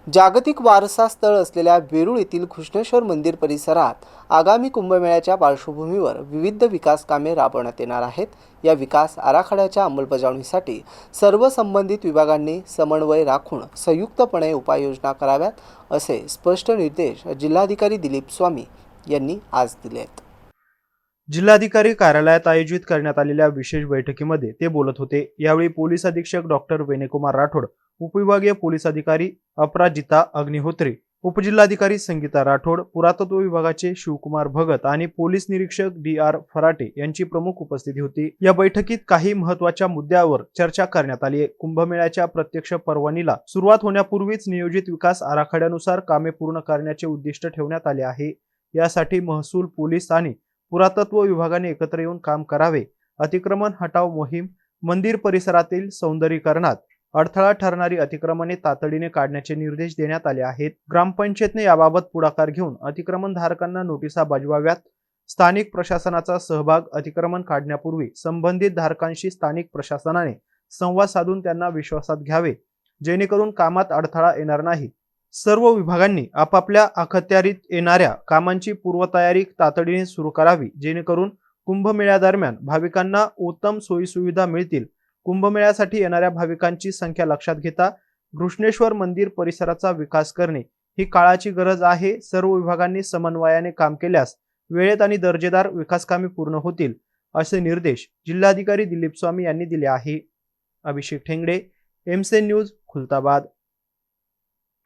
जागतिक वारसा स्थळ असलेल्या वेरूळ येथील घृष्णेश्वर मंदिर परिसरात आगामी कुंभमेळ्याच्या पार्श्वभूमीवर विविध विकास कामे राबवण्यात येणार आहेत। या विकास आराखड्याच्या अंमलबजावणीसाठी सर्व संबंधित विभागांनी समन्वय राखून संयुक्तपणे उपाययोजना कराव्यात असे स्पष्ट निर्देश जिल्हाधिकारी दिलीप स्वामी यांनी आज दिले आहेत। जिल्हाधिकारी कार्यालयात आयोजित करण्यात आलेल्या विशेष बैठकीमध्ये ते बोलत होते। यावेळी पोलीस अधीक्षक डॉक्टर वेणुकुमार राठोड, उपविभागीय पोलीस अधिकारी अपराजिता अग्निहोत्री, उपजिल्हाधिकारी संगीता राठोड, पुरातत्व विभागाचे शिवकुमार भगत आणि पोलीस निरीक्षक DR फराटे यांची प्रमुख उपस्थिती होती। या बैठकीत काही महत्त्वाच्या मुद्द्यावर चर्चा करण्यात आली। कुंभमेळ्याच्या प्रत्यक्ष परवानगीला सुरुवात होण्यापूर्वीच नियोजित विकास आराखड्यानुसार कामे पूर्ण करण्याचे उद्दिष्ट ठेवण्यात आले आहे। यासाठी महसूल, पोलीस आणि पुरातत्व विभागाने एकत्र येऊन काम करावे। अतिक्रमण हटाव मोहीम, मंदिर परिसरातील सौंदर्यीकरणात अडथळा ठरणारी अतिक्रमणे तातडीने काढण्याचे निर्देश देण्यात आले आहेत। ग्रामपंचायतने याबाबत पुढाकार घेऊन अतिक्रमणधारकांना नोटिसा बजावाव्यात। स्थानिक प्रशासनाचा सहभाग, अतिक्रमण काढण्यापूर्वी संबंधित धारकांशी स्थानिक प्रशासनाने संवाद साधून त्यांना विश्वासात घ्यावे, जेणेकरून कामात अडथळा येणार नाही। सर्व विभागांनी आपापल्या अखत्यारीत येणाऱ्या कामांची पूर्वतयारी तातडीने सुरू करावी, जेणेकरून कुंभमेळ्यादरम्यान भाविकांना उत्तम सोयीसुविधा मिळतील। कुंभमेळ्यासाठी येणाऱ्या भाविकांची संख्या लक्षात घेता घृष्णेश्वर मंदिर परिसराचा विकास करणे ही काळाची गरज आहे। सर्व विभागांनी समन्वयाने काम केल्यास वेळेत आणि दर्जेदार विकास कामे पूर्ण होतील, असे निर्देश जिल्हाधिकारी दिलीप स्वामी यांनी दिले आहे। अभिषेक ठेंगडे, MC न्यूज, खुलताबाद।